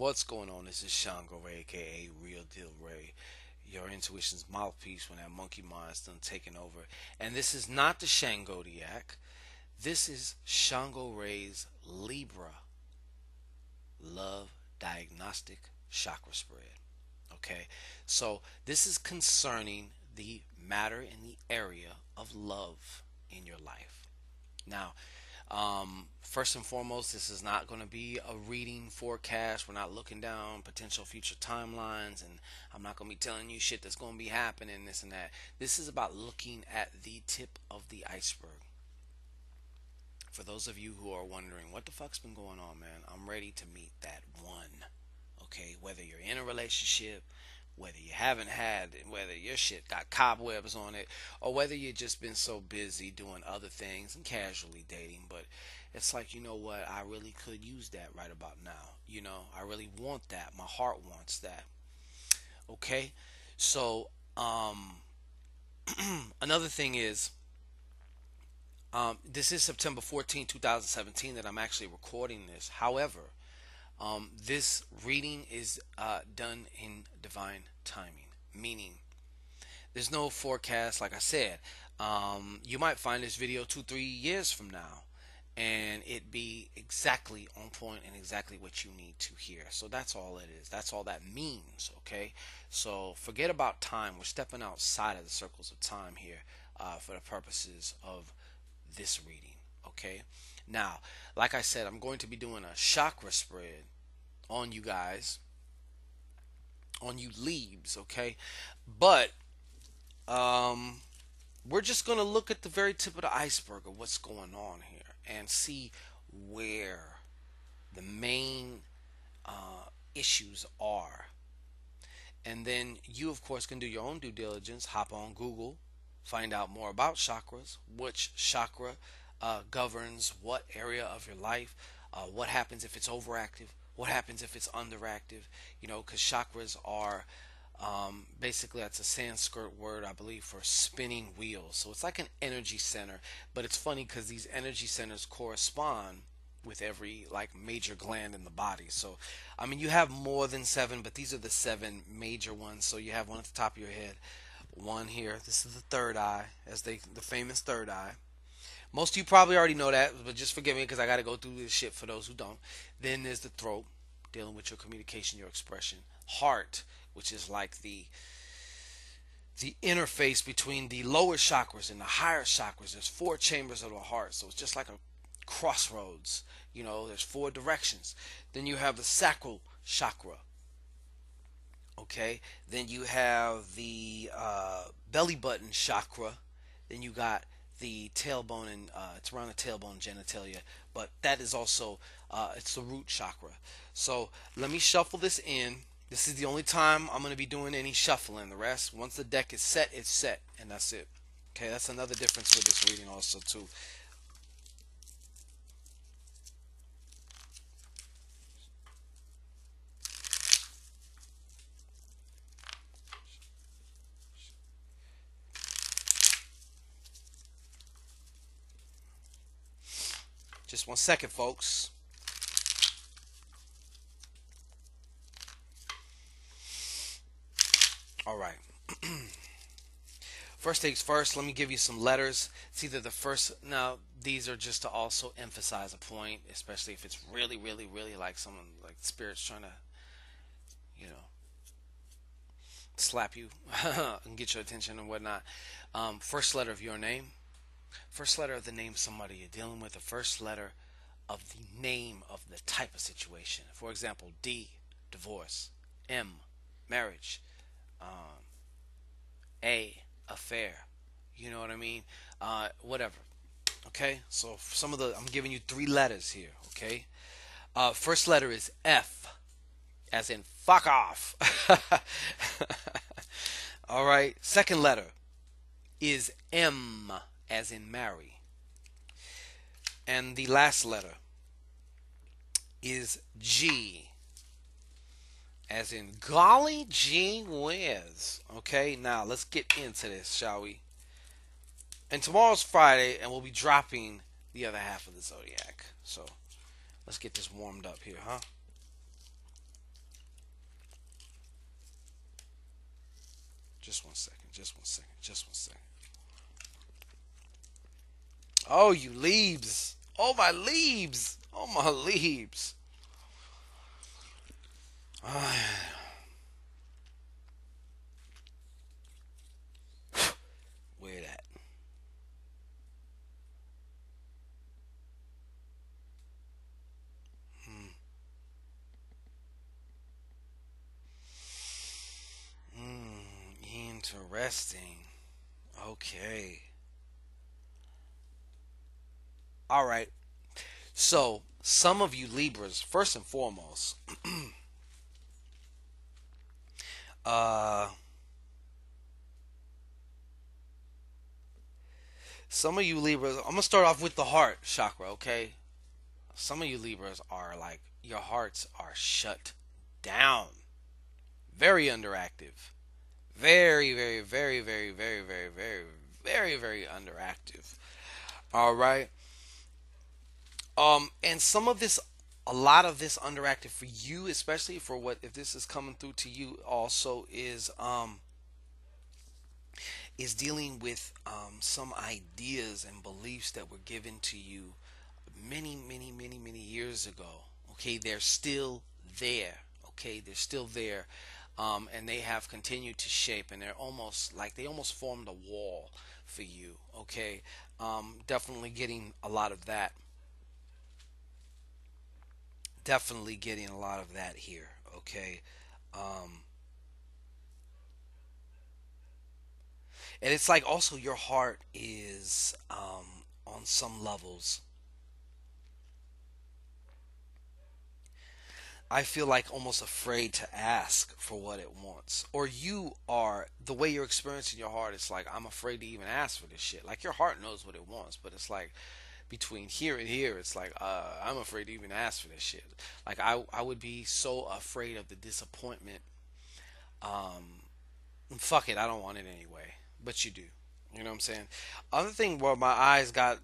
What's going on? This is Shango Rei, aka Real Deal Ray, your intuition's mouthpiece when that monkey mind's done taking over. And this is not the Shangodiac. This is Shango Rei's Libra Love Diagnostic Chakra Spread. Okay, so this is concerning the matter in the area of love in your life. Now, first and foremost, this is not going to be a reading forecast. We're not looking down potential future timelines, and I'm not going to be telling you shit that's going to be happening, this and that. This is about looking at the tip of the iceberg. For those of you who are wondering, what the fuck's been going on, man? I'm ready to meet that one. Okay, whether you're in a relationship, whether you haven't had, whether your shit got cobwebs on it, or whether you've just been so busy doing other things and casually dating, but it's like, you know what, I really could use that right about now. I really want that. My heart wants that. Okay, so another thing is, this is September 14, 2017 that I'm actually recording this. However, this reading is done in divine timing, meaning there's no forecast. Like I said, you might find this video 2-3 years from now and it be exactly on point and exactly what you need to hear. So that's all it is. That's all that means. Okay, so forget about time. We're stepping outside of the circles of time here for the purposes of this reading. Okay, now, like I said, I'm going to be doing a chakra spread on you guys, on you Leaves, okay? But we're just going to look at the very tip of the iceberg of what's going on here and see where the main issues are. And then you, of course, can do your own due diligence. Hop on Google, find out more about chakras, which chakra governs what area of your life, what happens if it's overactive, what happens if it's underactive, because chakras are basically, that's a Sanskrit word, I believe, for spinning wheels. So it's like an energy center, but it's funny because these energy centers correspond with every major gland in the body. So I mean, you have more than 7, but these are the 7 major ones. So you have one at the top of your head, one here. This is the third eye, the famous third eye. Most of you probably already know that, but just forgive me because I got to go through this shit for those who don't. Then there's the throat, dealing with your communication, your expression. Heart, which is like the interface between the lower chakras and the higher chakras. There's 4 chambers of the heart, so it's just like a crossroads. There's 4 directions. Then you have the sacral chakra. Okay, then you have the belly button chakra. Then you got the tailbone, and it's around the tailbone genitalia, but that is also it's the root chakra. So let me shuffle this in. This is the only time I'm going to be doing any shuffling. The rest, once the deck is set, it's set, and that's it. Okay, that's another difference with this reading also too. Just 1 second, folks. All right. First things first, let me give you some letters. It's either the first. Now, these are just to also emphasize a point, especially if it's really, really, really like someone, like spirit's trying to, slap you and get your attention and whatnot. First letter of your name. First letter of the name of somebody you're dealing with. The first letter of the name of the type of situation. For example, D, divorce. M, marriage. A, affair. You know what I mean? Whatever. Okay? So I'm giving you 3 letters here. Okay? First letter is F, as in fuck off. All right. Second letter is M, as in marry. And the last letter is G, as in golly gee whiz. Okay, now let's get into this, shall we? And tomorrow's Friday, and we'll be dropping the other half of the zodiac. So let's get this warmed up here, huh? Just 1 second. Just 1 second. Just 1 second. Oh, you leaves. Oh, my leaves. Oh, my leaves. Where that? Hmm. Interesting. Okay. All right. So, some of you Libras, first and foremost, uh, some of you Libras, I'm gonna start off with the heart chakra, okay? Some of you Libras are like, your hearts are shut down, very underactive, very, very, very, very, very, very, very, very, very underactive. All right. And some of this, a lot of this underactive for you, especially for what if this is coming through to you, also is dealing with some ideas and beliefs that were given to you many, many, many, many years ago. Okay, they're still there. Okay, they're still there, and they have continued to shape, and they're almost like they almost formed a wall for you. Okay, definitely getting a lot of that. Definitely getting a lot of that here. Okay, um, and it's like also your heart is on some levels I feel like almost afraid to ask for what it wants. Or you are, the way you're experiencing your heart, it's like, I'm afraid to even ask for this shit. Like, your heart knows what it wants, but it's like, between here and here, it's like, I'm afraid to even ask for this shit. Like, I would be so afraid of the disappointment. Um, Fuck it, I don't want it anyway. But you do. You know what I'm saying? Other thing where my eyes got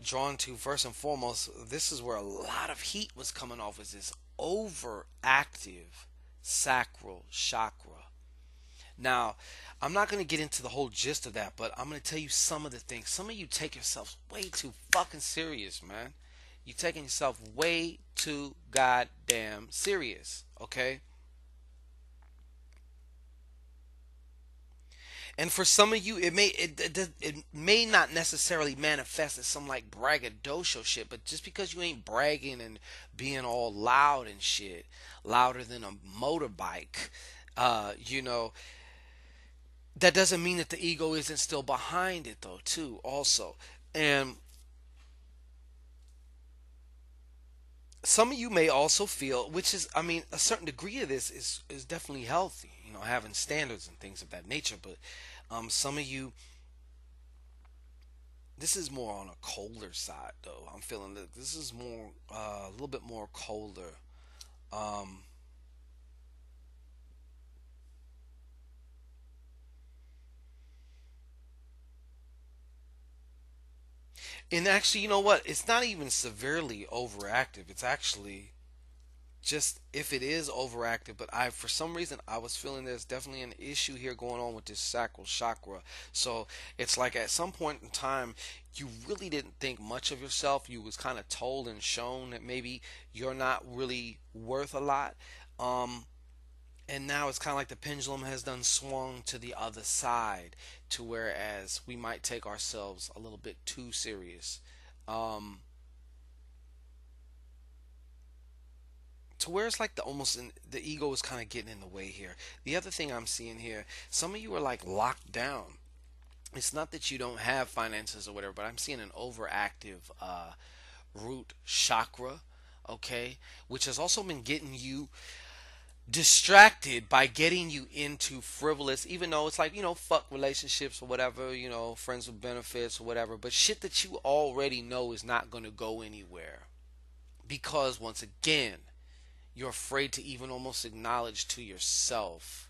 drawn to first and foremost, this is where a lot of heat was coming off, is this overactive sacral chakra. Now, I'm not going to get into the whole gist of that, but I'm going to tell you some of the things. Some of you take yourselves way too fucking serious, man. You taking yourself way too goddamn serious, okay? And for some of you, it may not necessarily manifest as some like braggadocio shit, but just because you ain't bragging and being all loud and shit, louder than a motorbike, you know, that doesn't mean that the ego isn't still behind it though, too. Also, and some of you may also feel, which is, I mean, a certain degree of this is definitely healthy, you know, having standards and things of that nature, but some of you, this is more on a colder side, though. I'm feeling that this is more, a little bit more colder. Um, and actually, you know what? It's not even severely overactive. It's actually just if it is overactive, but I for some reason I was feeling there's definitely an issue here going on with this sacral chakra. So it's like at some point in time you really didn't think much of yourself. You was kind of told and shown that maybe you're not really worth a lot. Um, and now it's kind of like the pendulum has done swung to the other side, to whereas we might take ourselves a little bit too serious. Um, to where it's like the almost the ego is kind of getting in the way here. The other thing I'm seeing here, some of you are like locked down. It's not that you don't have finances or whatever, but I'm seeing an overactive root chakra, okay, which has also been getting you distracted by getting you into frivolous, even though it's like, you know, fuck relationships or whatever, you know, friends with benefits or whatever, but shit that you already know is not going to go anywhere. Because once again, you're afraid to even almost acknowledge to yourself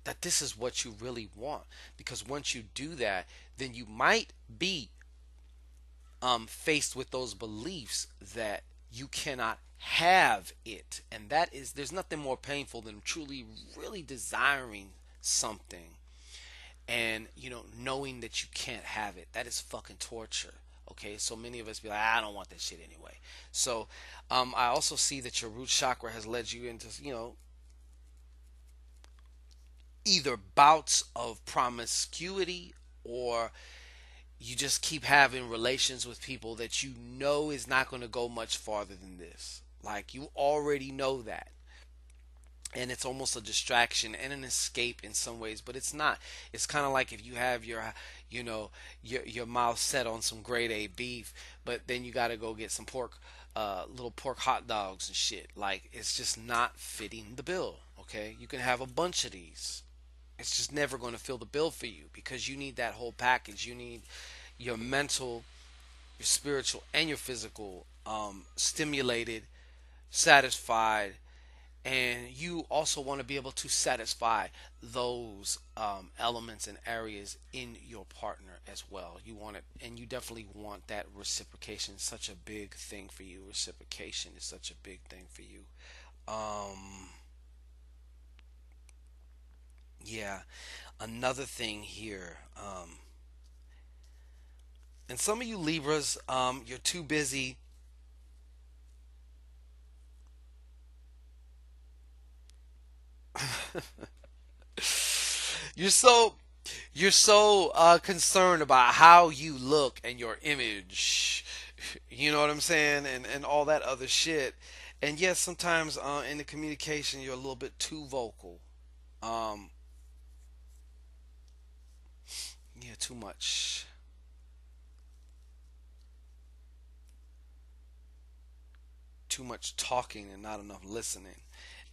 that this is what you really want. Because once you do that, then you might be faced with those beliefs that You cannot have it. And that is, there's nothing more painful than truly, really desiring something and, knowing that you can't have it. That is fucking torture. Okay, so many of us be like, I don't want that shit anyway. So, I also see that your root chakra has led you into, either bouts of promiscuity, or you just keep having relations with people that you know is not going to go much farther than this. Like, you already know that. And it's almost a distraction and an escape in some ways, but it's not. It's kind of like if you have your mouth set on some grade A beef, but then you got to go get some pork, little pork hot dogs and shit. Like, it's just not fitting the bill. Okay, you can have a bunch of these. It's just never going to fill the bill for you, because you need that whole package. You need your mental, your spiritual, and your physical stimulated, satisfied, and you also want to be able to satisfy those elements and areas in your partner as well. You want it, and you definitely want that reciprocation. Such a big thing for you. Reciprocation is such a big thing for you. Um, yeah. Another thing here, and some of you Libras, you're too busy. You're so concerned about how you look and your image. You know what I'm saying, and all that other shit. And yes, sometimes in the communication you're a little bit too vocal. Um, yeah, too much talking and not enough listening.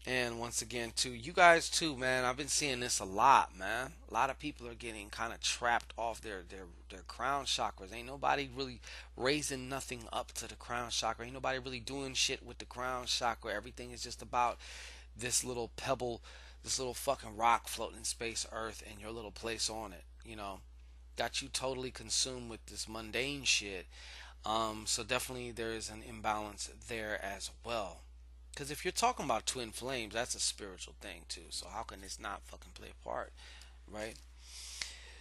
And once again, too, you guys too, man. I've been seeing this a lot, man. A lot of people are getting kind of trapped off their crown chakras. Ain't nobody really raising nothing up to the crown chakra. Ain't nobody really doing shit with the crown chakra. Everything is just about this little pebble, this little fucking rock floating in space, Earth, and your little place on it. Got you totally consumed with this mundane shit. So definitely there is an imbalance there as well. Because if you're talking about twin flames, that's a spiritual thing too. So how can this not fucking play a part, right?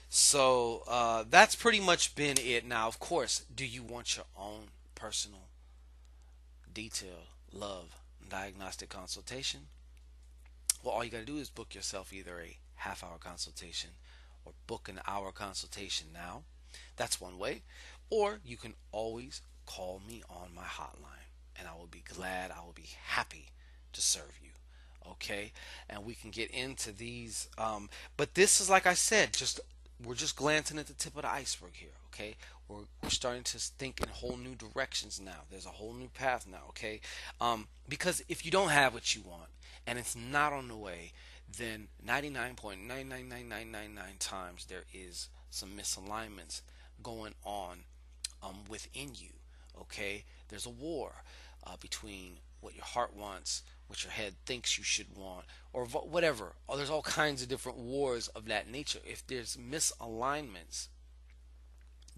So that's pretty much been it. Now, of course, do you want your own personal, detailed love diagnostic consultation? Well, all you got to do is book yourself either a half-hour consultation or book an hour consultation now. That's one way. Or you can always call me on my hotline, and I will be glad, I will be happy to serve you. Okay? And we can get into these. But this is, like I said, we're just glancing at the tip of the iceberg here. Okay? We're starting to think in whole new directions now. There's a whole new path now. Okay? Because if you don't have what you want and it's not on the way, then 99.99999 times there is some misalignments going on within you. Okay, there's a war between what your heart wants, what your head thinks you should want, or whatever. There's all kinds of different wars of that nature. If there's misalignments,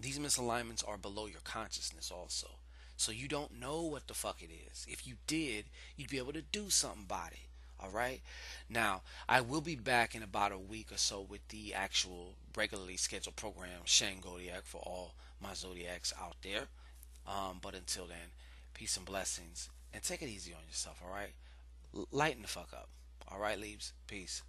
these misalignments are below your consciousness also. So you don't know what the fuck it is. If you did, you'd be able to do something about it. All right. Now, I will be back in about a week or so with the actual regularly scheduled program, Shango Rei, for all my zodiacs out there. But until then, peace and blessings, and take it easy on yourself. All right. Lighten the fuck up. All right, leaves. Peace.